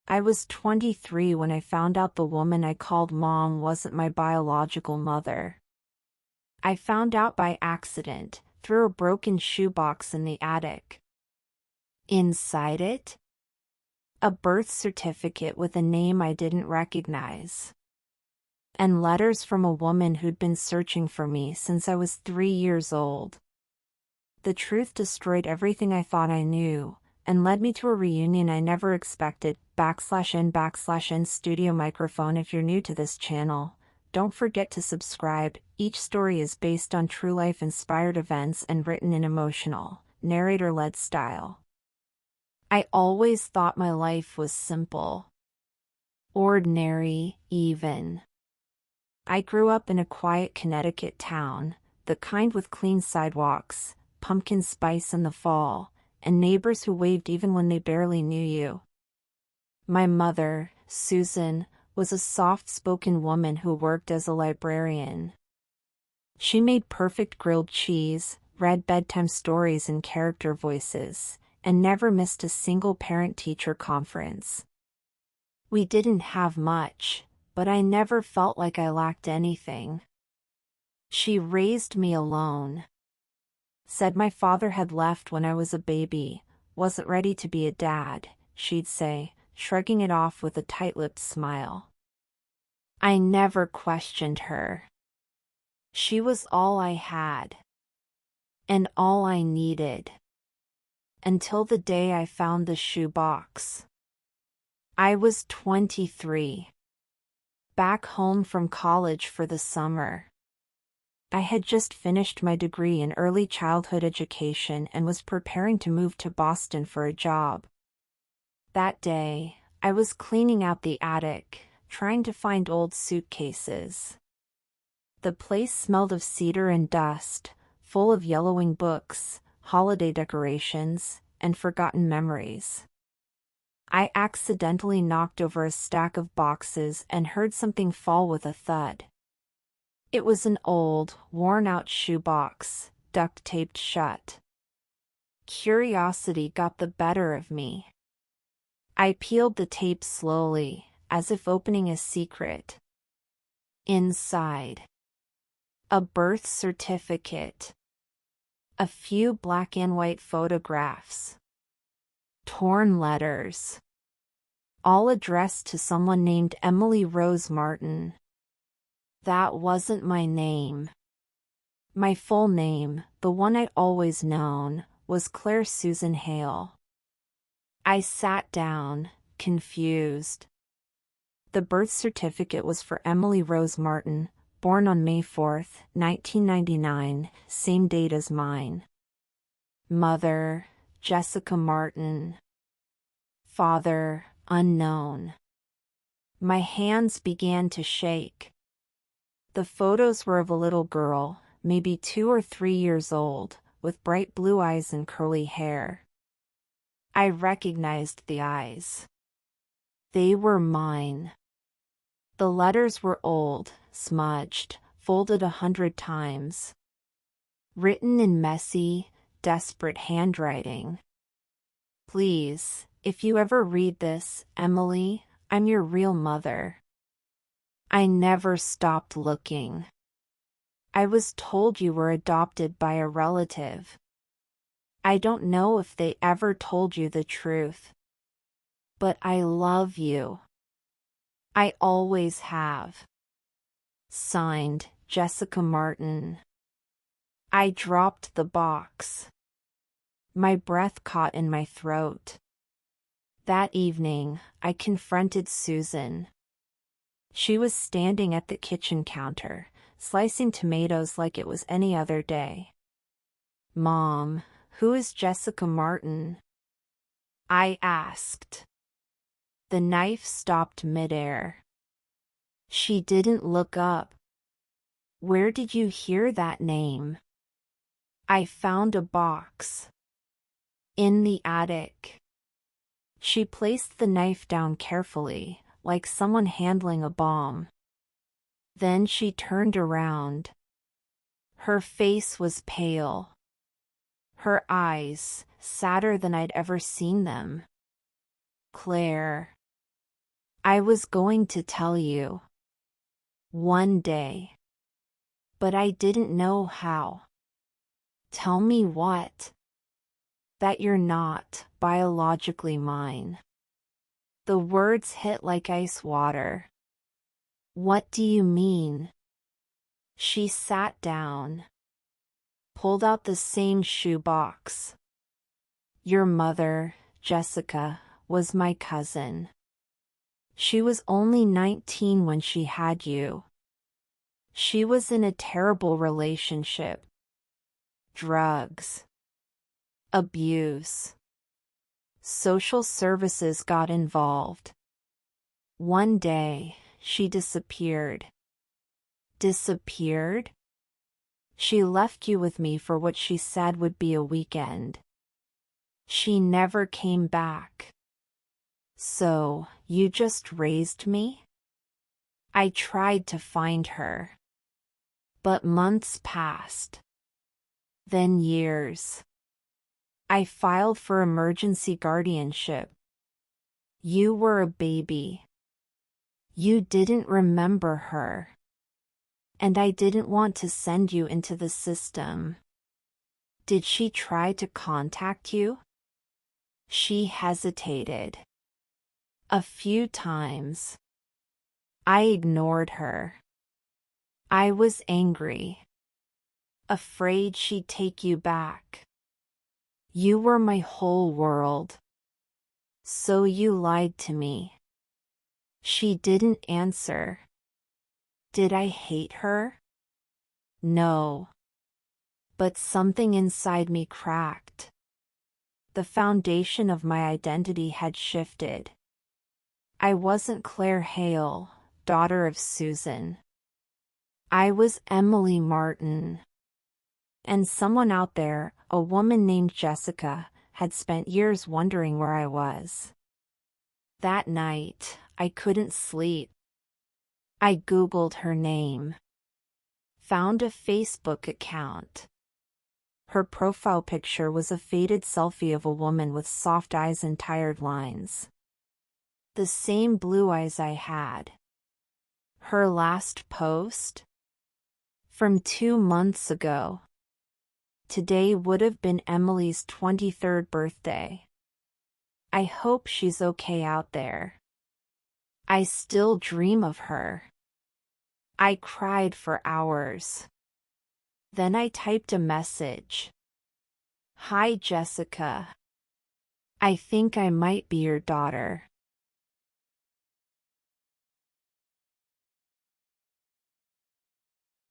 I was 23 when I found out the woman I called mom wasn't my biological mother. I found out by accident, through a broken shoebox in the attic. Inside it, a birth certificate with a name I didn't recognize. And letters from a woman who'd been searching for me since I was 3 years old. The truth destroyed everything I thought I knew, and led me to a reunion I never expected. /n/n studio microphone. If you're new to this channel, don't forget to subscribe. Each story is based on true life inspired events and written in emotional, narrator-led style. I always thought my life was simple. Ordinary, even. I grew up in a quiet Connecticut town, the kind with clean sidewalks, pumpkin spice in the fall, and neighbors who waved even when they barely knew you. My mother, Susan, was a soft-spoken woman who worked as a librarian. She made perfect grilled cheese, read bedtime stories in character voices, and never missed a single parent-teacher conference. We didn't have much, but I never felt like I lacked anything. She raised me alone. Said my father had left when I was a baby, wasn't ready to be a dad, she'd say, shrugging it off with a tight-lipped smile. I never questioned her. She was all I had. And all I needed. Until the day I found the shoebox. I was 23. Back home from college for the summer. I had just finished my degree in early childhood education and was preparing to move to Boston for a job. That day, I was cleaning out the attic, trying to find old suitcases. The place smelled of cedar and dust, full of yellowing books, holiday decorations, and forgotten memories. I accidentally knocked over a stack of boxes and heard something fall with a thud. It was an old, worn-out shoebox, duct-taped shut. Curiosity got the better of me. I peeled the tape slowly, as if opening a secret. Inside. A birth certificate. A few black and white photographs. Torn letters. All addressed to someone named Emily Rose Martin. That wasn't my name. My full name, the one I'd always known, was Claire Susan Hale. I sat down, confused. The birth certificate was for Emily Rose Martin, born on May 4th, 1999, same date as mine. Mother, Jessica Martin. Father, unknown. My hands began to shake. The photos were of a little girl, maybe 2 or 3 years old, with bright blue eyes and curly hair. I recognized the eyes. They were mine. The letters were old, smudged, folded 100 times. Written in messy, desperate handwriting. Please, if you ever read this, Emily, I'm your real mother. I never stopped looking. I was told you were adopted by a relative. I don't know if they ever told you the truth. But I love you. I always have. Signed, Jessica Martin. I dropped the box. My breath caught in my throat. That evening, I confronted Susan. She was standing at the kitchen counter, slicing tomatoes like it was any other day. Mom, who is Jessica Martin? I asked. The knife stopped midair. She didn't look up. Where did you hear that name? I found a box. In the attic. She placed the knife down carefully, like someone handling a bomb. Then she turned around. Her face was pale. Her eyes, sadder than I'd ever seen them. Claire. I was going to tell you. One day. But I didn't know how. Tell me what? That you're not biologically mine. The words hit like ice water. What do you mean? She sat down. Pulled out the same shoebox. Your mother, Jessica, was my cousin. She was only 19 when she had you. She was in a terrible relationship. Drugs. Abuse. Social services got involved. One day, she disappeared. Disappeared? She left you with me for what she said would be a weekend. She never came back. So, you just raised me? I tried to find her. But months passed. Then years. I filed for emergency guardianship. You were a baby. You didn't remember her. And I didn't want to send you into the system. Did she try to contact you? She hesitated. A few times. I ignored her. I was angry. Afraid she'd take you back. You were my whole world. So you lied to me. She didn't answer. Did I hate her? No. But something inside me cracked. The foundation of my identity had shifted. I wasn't Claire Hale, daughter of Susan. I was Emily Martin. And someone out there, a woman named Jessica, had spent years wondering where I was. That night, I couldn't sleep. I Googled her name. Found a Facebook account. Her profile picture was a faded selfie of a woman with soft eyes and tired lines. The same blue eyes I had. Her last post? From 2 months ago. Today would have been Emily's 23rd birthday. I hope she's okay out there. I still dream of her. I cried for hours. Then I typed a message. Hi, Jessica. I think I might be your daughter.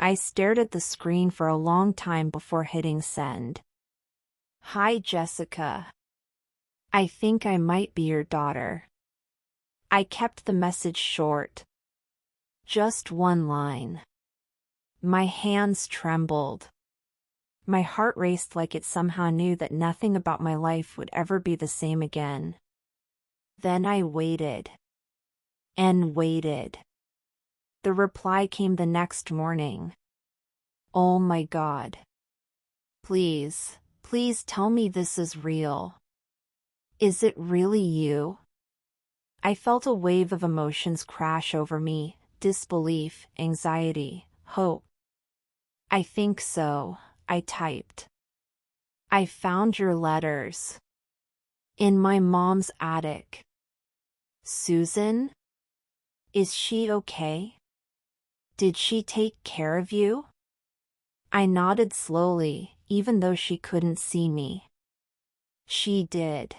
I stared at the screen for a long time before hitting send. Hi, Jessica. I think I might be your daughter. I kept the message short. Just one line. My hands trembled. My heart raced like it somehow knew that nothing about my life would ever be the same again. Then I waited. And waited. The reply came the next morning. Oh my God. Please, please tell me this is real. Is it really you? I felt a wave of emotions crash over me, disbelief, anxiety, hope. I think so, I typed. I found your letters. In my mom's attic. Susan? Is she okay? Did she take care of you? I nodded slowly, even though she couldn't see me. She did.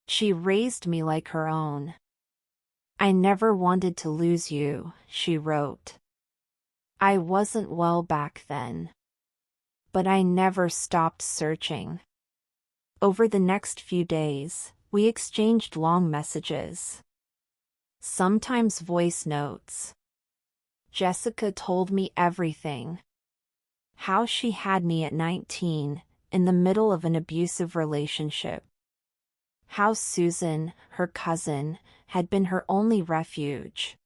She raised me like her own. I never wanted to lose you, she wrote. I wasn't well back then. But I never stopped searching. Over the next few days, we exchanged long messages. Sometimes voice notes. Jessica told me everything. How she had me at 19, in the middle of an abusive relationship. How Susan, her cousin, had been her only refuge.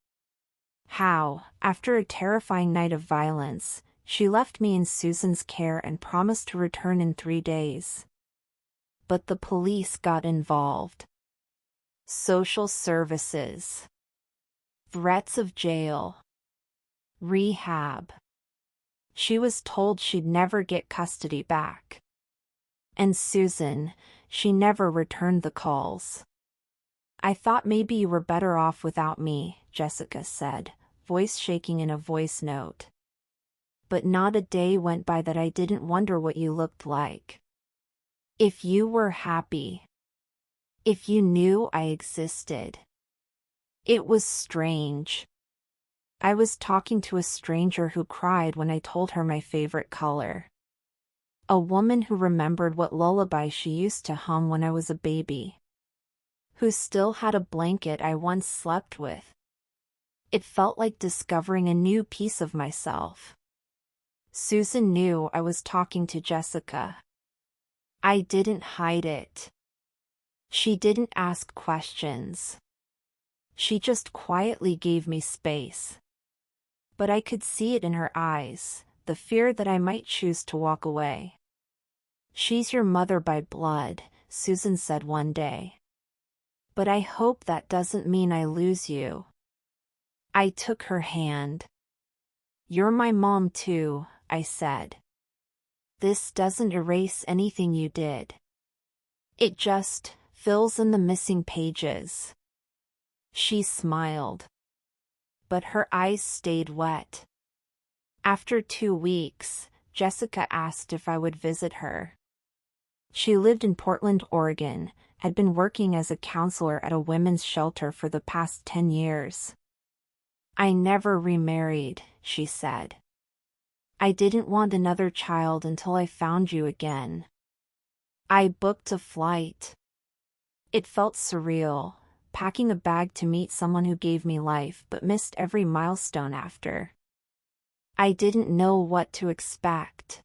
How, after a terrifying night of violence, she left me in Susan's care and promised to return in 3 days. But the police got involved. Social services. Threats of jail. Rehab. She was told she'd never get custody back. And Susan, she never returned the calls. I thought maybe you were better off without me, Jessica said, voice shaking in a voice note. But not a day went by that I didn't wonder what you looked like. If you were happy. If you knew I existed. It was strange. I was talking to a stranger who cried when I told her my favorite color. A woman who remembered what lullaby she used to hum when I was a baby. Who still had a blanket I once slept with. It felt like discovering a new piece of myself. Susan knew I was talking to Jessica. I didn't hide it. She didn't ask questions. She just quietly gave me space. But I could see it in her eyes, the fear that I might choose to walk away. She's your mother by blood, Susan said one day. But I hope that doesn't mean I lose you. I took her hand. You're my mom too, I said. This doesn't erase anything you did. It just fills in the missing pages. She smiled. But her eyes stayed wet. After 2 weeks, Jessica asked if I would visit her. She lived in Portland, Oregon, had been working as a counselor at a women's shelter for the past 10 years. I never remarried, she said. I didn't want another child until I found you again. I booked a flight. It felt surreal, packing a bag to meet someone who gave me life but missed every milestone after. I didn't know what to expect.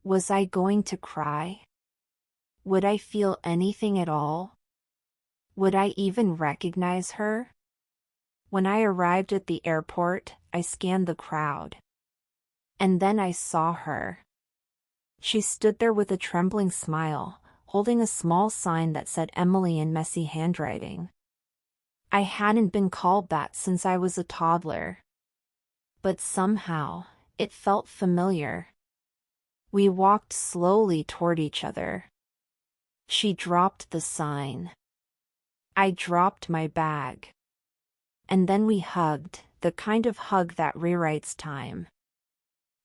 Was I going to cry? Would I feel anything at all? Would I even recognize her? When I arrived at the airport, I scanned the crowd. And then I saw her. She stood there with a trembling smile, holding a small sign that said Emily in messy handwriting. I hadn't been called that since I was a toddler. But somehow, it felt familiar. We walked slowly toward each other. She dropped the sign. I dropped my bag. And then we hugged, the kind of hug that rewrites time.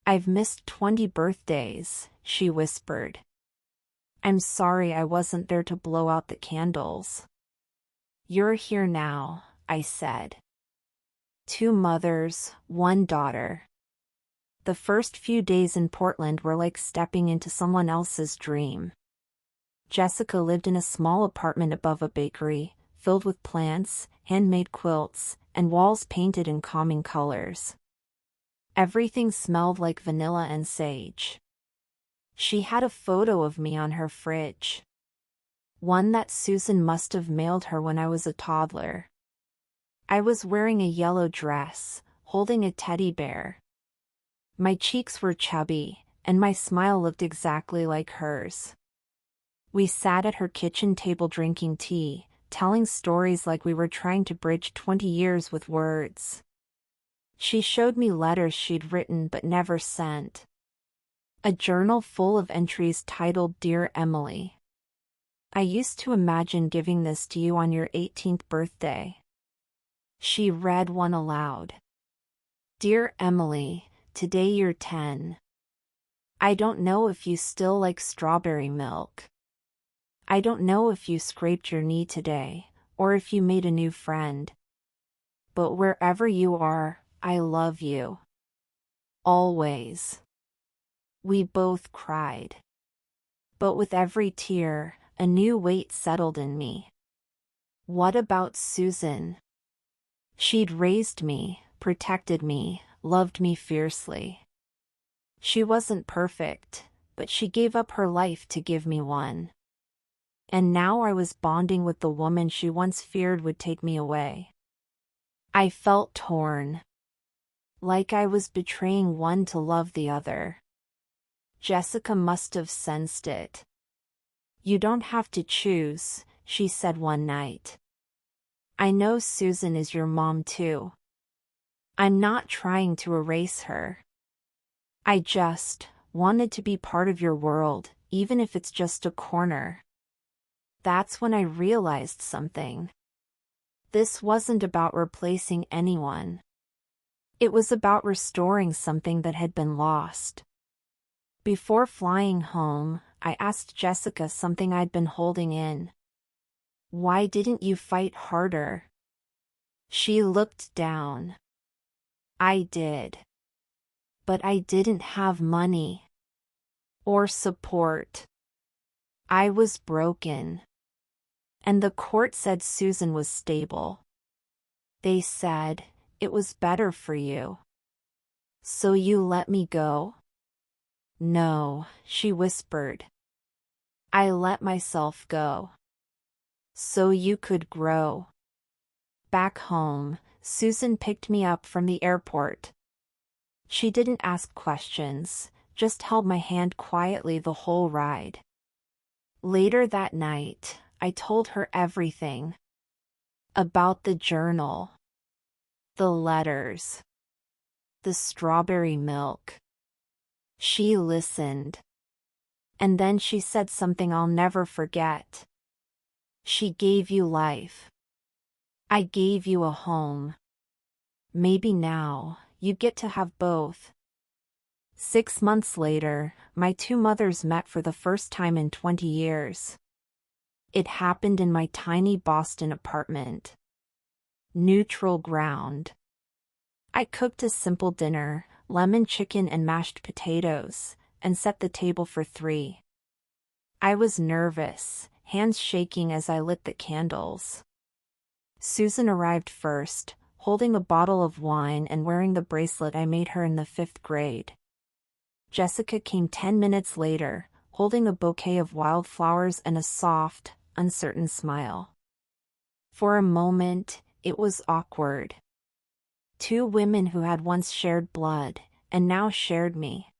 I've missed 20 birthdays, she whispered. I'm sorry I wasn't there to blow out the candles. You're here now, I said. 2 mothers, 1 daughter. The first few days in Portland were like stepping into someone else's dream. Jessica lived in a small apartment above a bakery, filled with plants, handmade quilts, and walls painted in calming colors. Everything smelled like vanilla and sage. She had a photo of me on her fridge. One that Susan must have mailed her when I was a toddler. I was wearing a yellow dress, holding a teddy bear. My cheeks were chubby, and my smile looked exactly like hers. We sat at her kitchen table drinking tea, telling stories like we were trying to bridge 20 years with words. She showed me letters she'd written but never sent. A journal full of entries titled Dear Emily. I used to imagine giving this to you on your 18th birthday. She read one aloud. Dear Emily, today you're 10. I don't know if you still like strawberry milk. I don't know if you scraped your knee today, or if you made a new friend. But wherever you are, I love you. Always. We both cried. But with every tear, a new weight settled in me. What about Susan? She'd raised me, protected me, loved me fiercely. She wasn't perfect, but she gave up her life to give me one. And now I was bonding with the woman she once feared would take me away. I felt torn. Like I was betraying one to love the other. Jessica must have sensed it. You don't have to choose, she said one night. I know Susan is your mom too. I'm not trying to erase her. I just wanted to be part of your world, even if it's just a corner. That's when I realized something. This wasn't about replacing anyone. It was about restoring something that had been lost. Before flying home, I asked Jessica something I'd been holding in. Why didn't you fight harder? She looked down. I did. But I didn't have money. Or support. I was broken. And the court said Susan was stable. They said, it was better for you. So you let me go? No, she whispered. I let myself go. So you could grow. Back home, Susan picked me up from the airport. She didn't ask questions, just held my hand quietly the whole ride. Later that night, I told her everything. About the journal. The letters. The strawberry milk. She listened. And then she said something I'll never forget. She gave you life. I gave you a home. Maybe now, you get to have both. 6 months later, my two mothers met for the first time in 20 years. It happened in my tiny Boston apartment. Neutral ground. I cooked a simple dinner, lemon chicken and mashed potatoes, and set the table for 3. I was nervous, hands shaking as I lit the candles. Susan arrived first, holding a bottle of wine and wearing the bracelet I made her in the 5th grade. Jessica came 10 minutes later, holding a bouquet of wildflowers and a soft, uncertain smile. For a moment, it was awkward. 2 women who had once shared blood, and now shared me.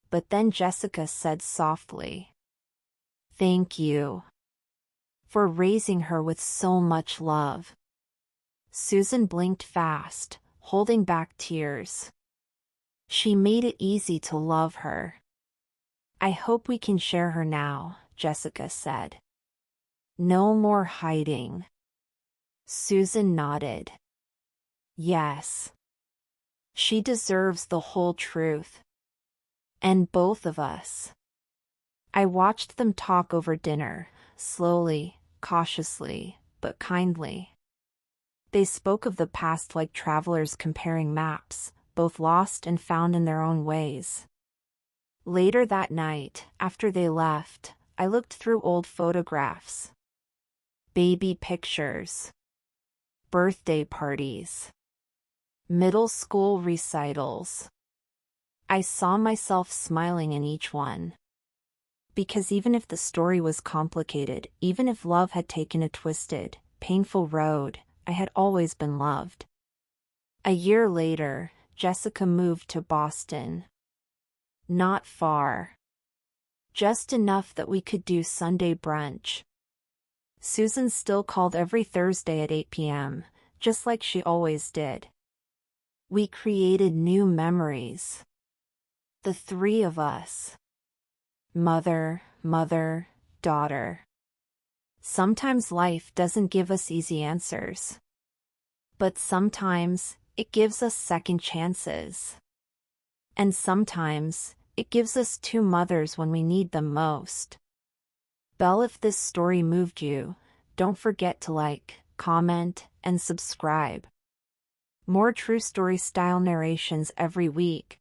But then Jessica said softly, "Thank you for raising her with so much love." Susan blinked fast, holding back tears. She made it easy to love her. I hope we can share her now, Jessica said. No more hiding. Susan nodded. Yes. She deserves the whole truth. And both of us. I watched them talk over dinner, slowly, cautiously, but kindly. They spoke of the past like travelers comparing maps, both lost and found in their own ways. Later that night, after they left, I looked through old photographs. Baby pictures. Birthday parties. Middle school recitals. I saw myself smiling in each one. Because even if the story was complicated, even if love had taken a twisted, painful road, I had always been loved. A year later, Jessica moved to Boston. Not far. Just enough that we could do Sunday brunch. Susan still called every Thursday at 8 p.m., just like she always did. We created new memories. The 3 of us. Mother, daughter. Sometimes life doesn't give us easy answers. But sometimes, it gives us second chances. And sometimes, it gives us 2 mothers when we need them most. Belle, if this story moved you, don't forget to like, comment, and subscribe. More true story style narrations every week.